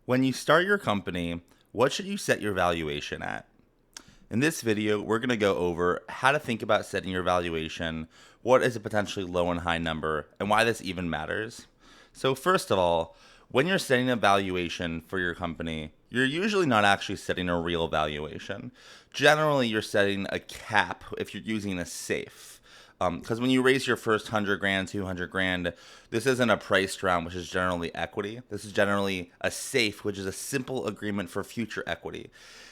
When you start your company, what should you set your valuation at? In this video, we're going to go over how to think about setting your valuation, what is a potentially low and high number, and why this even matters. So first of all, when you're setting a valuation for your company, you're usually not actually setting a real valuation. Generally, you're setting a cap if you're using a safe. Because when you raise your first 100 grand, 200 grand, this isn't a priced round, which is generally equity. This is generally a safe, which is a simple agreement for future equity.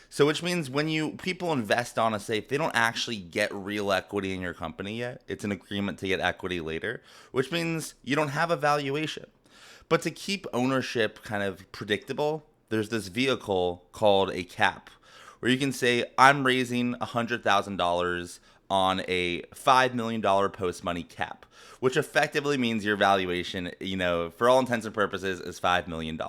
So which means when people invest on a safe, they don't actually get real equity in your company yet. It's an agreement to get equity later, which means you don't have a valuation. But to keep ownership kind of predictable, there's this vehicle called a cap, where you can say, I'm raising $100,000 on a $5 million post-money cap, which effectively means your valuation, for all intents and purposes, is $5 million.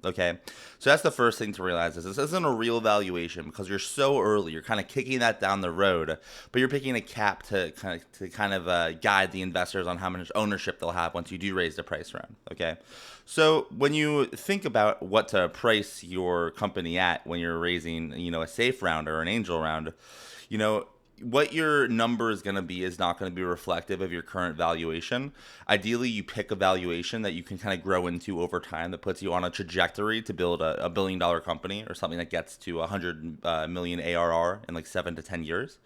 Okay? So that's the first thing to realize is this isn't a real valuation because you're so early. You're kind of kicking that down the road, but you're picking a cap to kind of guide the investors on how much ownership they'll have once you do raise the price round. Okay? So when you think about what to price your company at when you're raising, a safe round or an angel round, what your number is going to be is not going to be reflective of your current valuation. Ideally, you pick a valuation that you can kind of grow into over time that puts you on a trajectory to build a billion-dollar company or something that gets to 100 million ARR in like 7 to 10 years.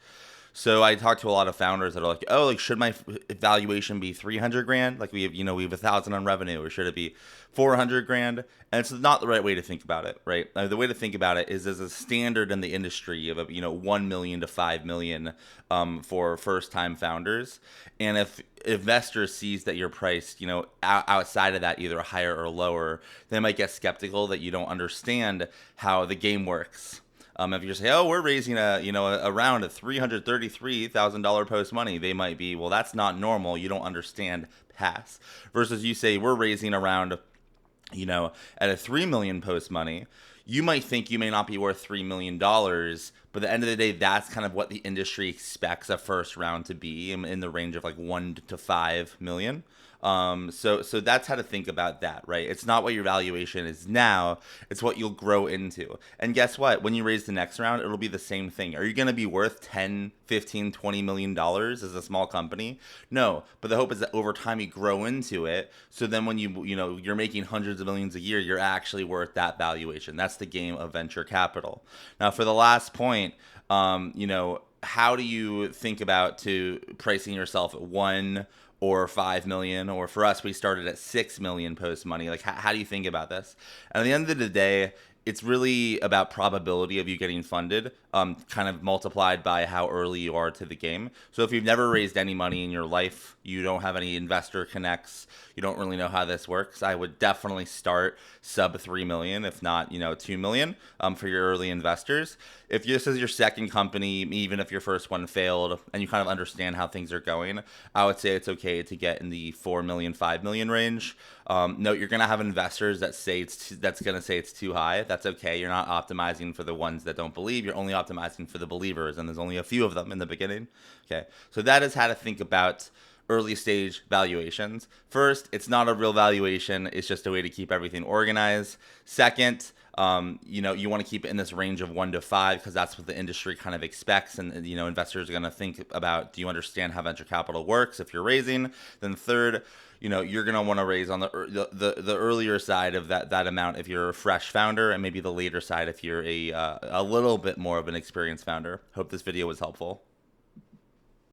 So I talk to a lot of founders that are like, oh, like should my valuation be 300 grand? Like we have 1,000 on revenue, or should it be 400 grand? And it's not the right way to think about it, right? The way to think about it is there's a standard in the industry of 1 million to 5 million for first time founders. And if investors sees that you're priced, outside of that, either higher or lower, they might get skeptical that you don't understand how the game works. If you say, oh, we're raising a round of $333,000 post money, they might be, well, that's not normal. You don't understand pass. Versus you say we're raising a round, at a 3 million post money, you might think you may not be worth $3 million, but at the end of the day, that's kind of what the industry expects a first round to be in the range of like 1 to 5 million. So that's how to think about that, right? It's not what your valuation is now, it's what you'll grow into. And guess what? When you raise the next round, it'll be the same thing. Are you going to be worth 10, 15, 20 million dollars as a small company? No, but the hope is that over time you grow into it. So then when you're making hundreds of millions a year, you're actually worth that valuation. That's the game of venture capital. Now, for the last point, how do you think about to pricing yourself at 1 or 5 million, or for us, we started at 6 million post money? Like, how do you think about this? And at the end of the day, it's really about probability of you getting funded, kind of multiplied by how early you are to the game. So if you've never raised any money in your life, you don't have any investor connects, you don't really know how this works, I would definitely start sub 3 million, if not, 2 million for your early investors. If this is your second company, even if your first one failed and you kind of understand how things are going, I would say it's okay to get in the 4 million, 5 million range. Note, you're going to have investors that say that's going to say it's too high. That's okay. You're not optimizing for the ones that don't believe. You're only optimizing for the believers, and there's only a few of them in the beginning. Okay, so that is how to think about early stage valuations. First, it's not a real valuation. It's just a way to keep everything organized. Second, you want to keep it in this range of 1 to 5 because that's what the industry kind of expects. And, investors are going to think about, do you understand how venture capital works if you're raising? Then third, you're going to want to raise on the earlier side of that amount if you're a fresh founder, and maybe the later side if you're a little bit more of an experienced founder. Hope this video was helpful.